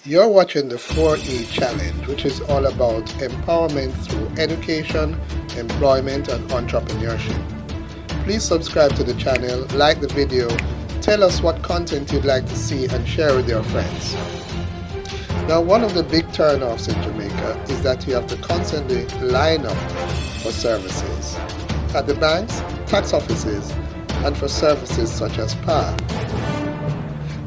You're watching the 4E Challenge, which is all about empowerment through education, employment, and entrepreneurship. Please subscribe to the channel, like the video, tell us what content you'd like to see, and share with your friends. Now, one of the big turnoffs in Jamaica is that you have to constantly line up for services at the banks, tax offices, and for services such as PA.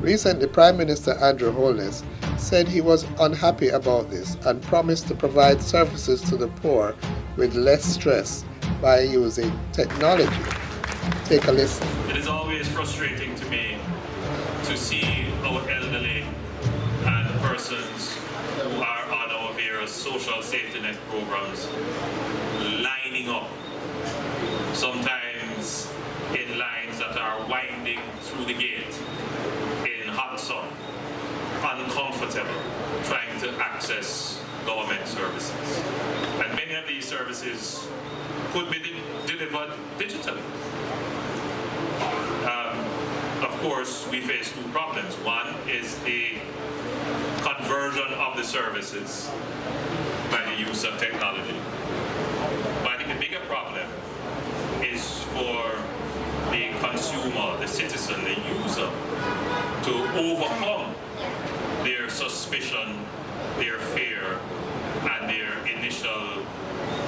Recently, Prime Minister Andrew Holness said he was unhappy about this and promised to provide services to the poor with less stress by using technology. Take a listen. It is always frustrating to me to see our elderly and persons who are on our various social safety net programs lining up, sometimes in lines that are winding through the gate in hot sun, uncomfortable, trying to access government services. And many of these services could be delivered digitally. Of course, we face two problems. One is the conversion of the services by the use of technology. But I think the bigger problem is for the consumer, the citizen, the user, to overcome their suspicion, their fear, and their initial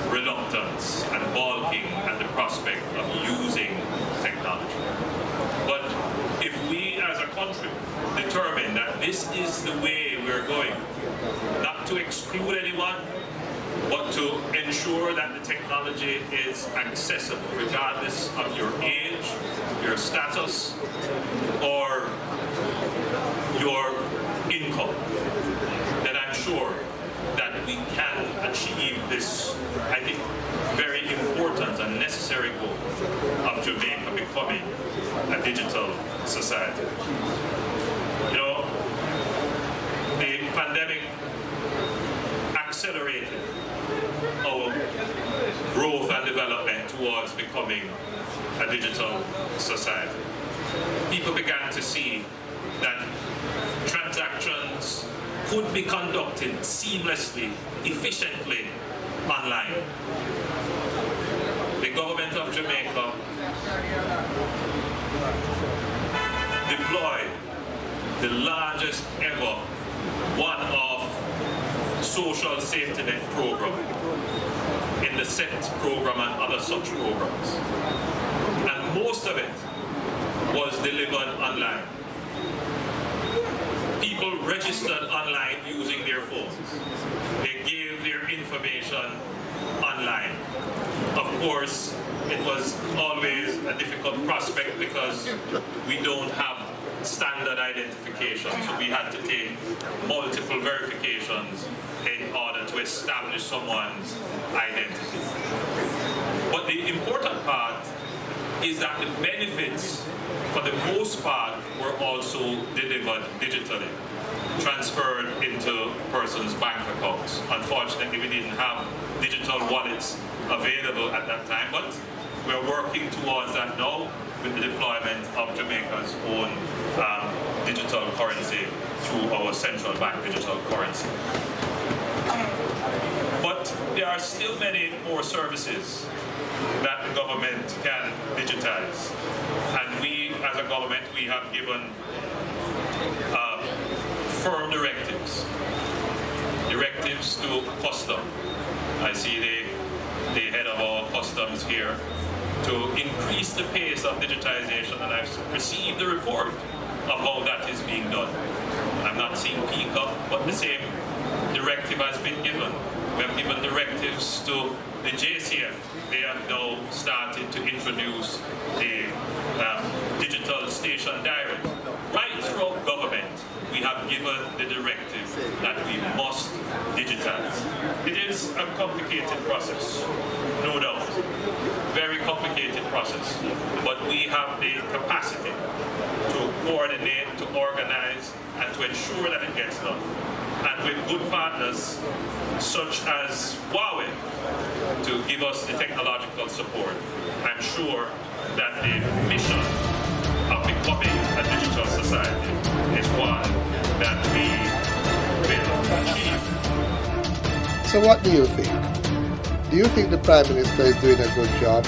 reluctance and balking at the prospect of using technology. But if we as a country determine that this is the way we're going, not to exclude anyone, but to ensure that the technology is accessible regardless of your age, your status, or your income, then I'm sure that we can achieve this, I think, very important and necessary goal of Jamaica becoming a digital society. You know, the pandemic accelerated our growth and development towards becoming a digital society. People began to see that transactions could be conducted seamlessly, efficiently online. The government of Jamaica deployed the largest ever one-off social safety net program in the SET program and other such programs. And most of it was delivered online. People registered online using their phones. They gave their information online. Of course, it was always a difficult prospect because we don't have standard identification, so we had to take multiple verifications in order to establish someone's identity. But the important part is that the benefits, for the most part, were also delivered digitally, transferred into persons' bank accounts. Unfortunately, we didn't have digital wallets available at that time, but we're working towards that now with the deployment of Jamaica's own digital currency through our central bank digital currency. But there are still many more services that the government can digitize. And we, as a government, we have given firm directives to custom. I see the head of our customs here, to increase the pace of digitization, and I've received the report of how that is being done. I'm not seeing peak up, but the same directive has been given. We have given directives to the JCF. They have now started to introduce the digital station diary. Right throughout government, we have given the directive that we must digitize. It is a complicated process, no doubt. Very complicated process. But we have the capacity to coordinate, to organize, and to ensure that it gets done. And with good partners such as Huawei to give us the technological support, I'm sure that the mission of becoming a digital society is one that we So what do you think? Do you think the Prime Minister is doing a good job?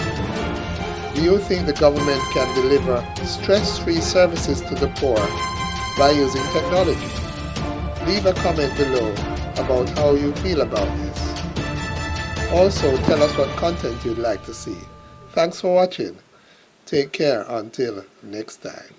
Do you think the government can deliver stress-free services to the poor by using technology? Leave a comment below about how you feel about this. Also, tell us what content you'd like to see. Thanks for watching. Take care until next time.